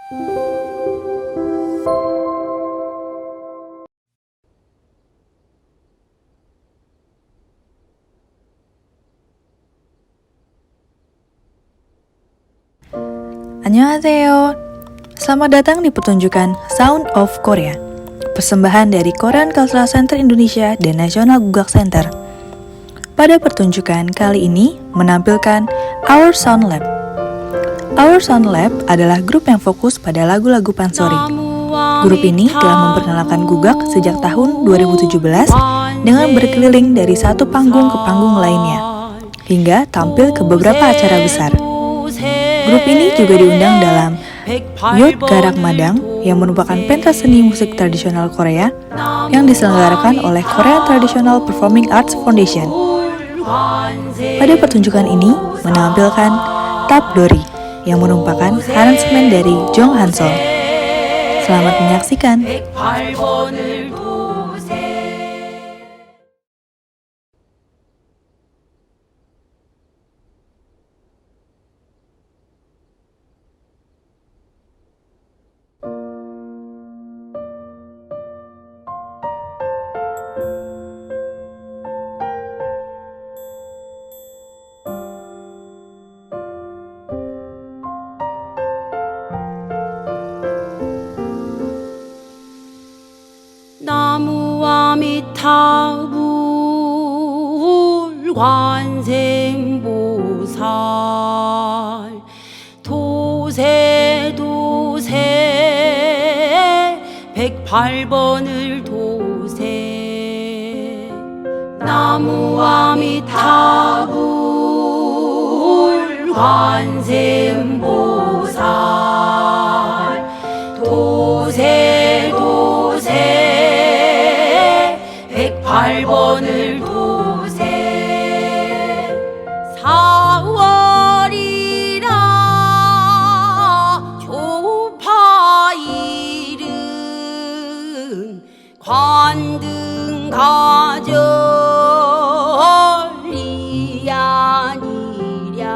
Annyeonghaseyo. Selamat datang di pertunjukan Sound of Korea, persembahan dari Korean Cultural Center Indonesia dan National Gugak Center. Pada pertunjukan kali ini menampilkan Our Sound Lab. Our Sound Lab adalah grup yang fokus pada lagu-lagu pansori. Grup ini telah memperkenalkan gugak sejak tahun 2017 dengan berkeliling dari satu panggung ke panggung lainnya, hingga tampil ke beberapa acara besar. Grup ini juga diundang dalam Youth Garak Madang yang merupakan pentas seni musik tradisional Korea yang diselenggarakan oleh Korean Traditional Performing Arts Foundation. Pada pertunjukan ini menampilkan Tap Dori yang merupakan aransemen dari Jong Hansol. Selamat menyaksikan. 나무아미타불 관생보살 도세 108번을 도세 나무아미타불 관생보살 도세 108번을 도세 4월이라 조파일은 관등 가절이 아니랴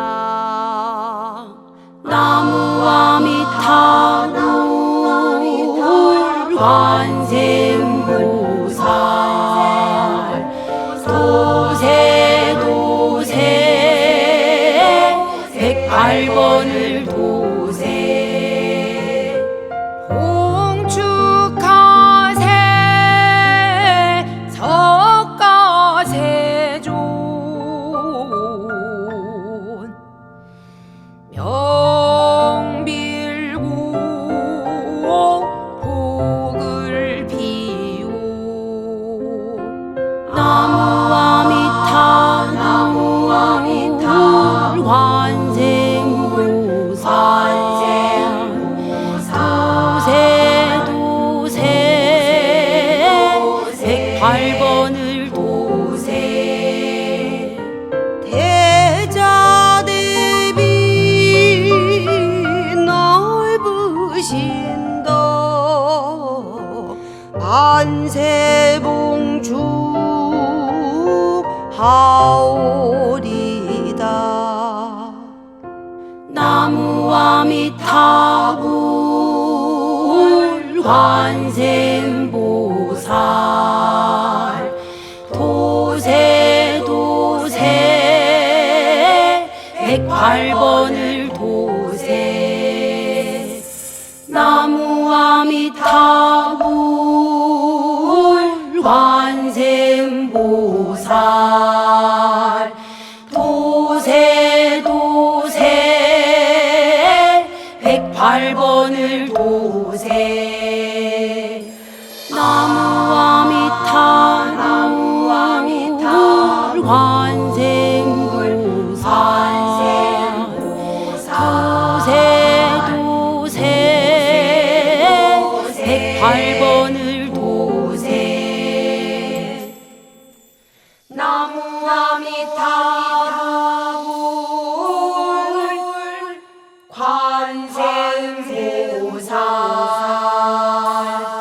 나무아미타불 관생보살 도세 108번을 도세 봉축하세 석가세존 명빌고 복을 피우 나무아미타불 관생보살 도세 108번을 도세 대자대비 넓으신다 반세봉축하오리다 나무아미타불 관생보살 도세 108번을 도세 나무아미타불 관생보살 도세 108번을 도세 나무아미타불 관생보살 도세 108번을 도세 나무아미타불 관생보살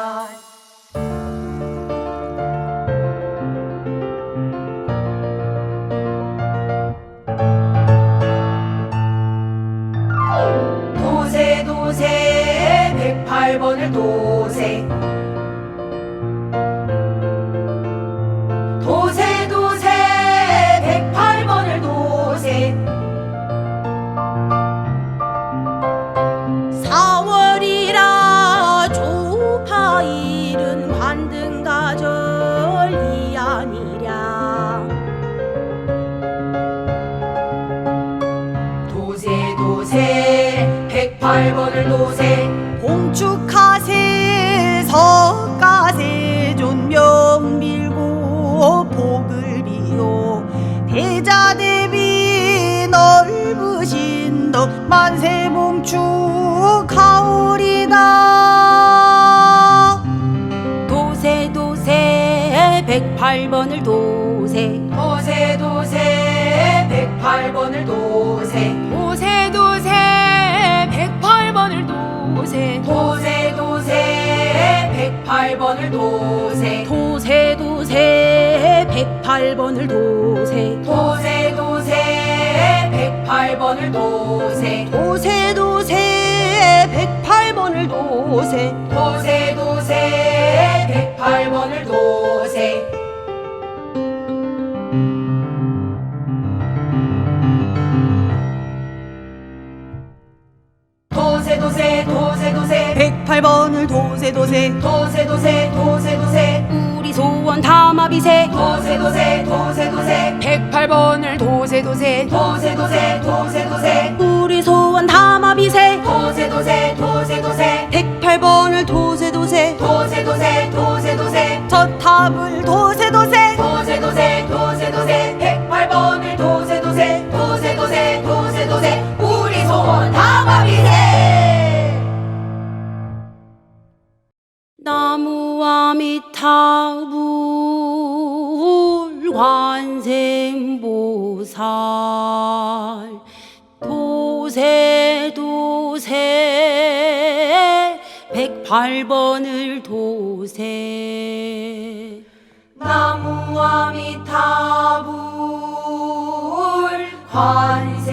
108번을 도세 도세 도세 108번을 도세 4월이라 조파일은 관등가절이 아니랴 도세 도세 108번을 도세 봉축하세 석가세 존명 빌고 복을 비요 대자 대비 넓으신 덕 만세 봉축하오리다 도세 도세 108번을 도세 도세 도세 108번을 도세 도세 도세 108번을 도세 도세 도세 108번을 도세 도세 도세 108번을 도세 도세 도세 108번을 도세 도세 도세 108번을 도세 도세 도세 108번을 도세 도세 도세 도세 도세 108번을 도세 도세 도세 도세 도세 도세 우리 소원 담아비세 도세 도세 도세 도세 108번을 도세 도세 도세 도세 도세 도세 우리 소원 담아비세 도세 도세 도세 도세 108번을 도세 도세 도세 도세 도세 도세 저 탑을 도세 도세 도세 도세 도세 도세 108번을 도세 도세 도세 도세 도세 도세 우리 소원 담아비세 나무와 미타불 관세음보살 도세 도세 108번을 도세 나무와 미타불 관세음보살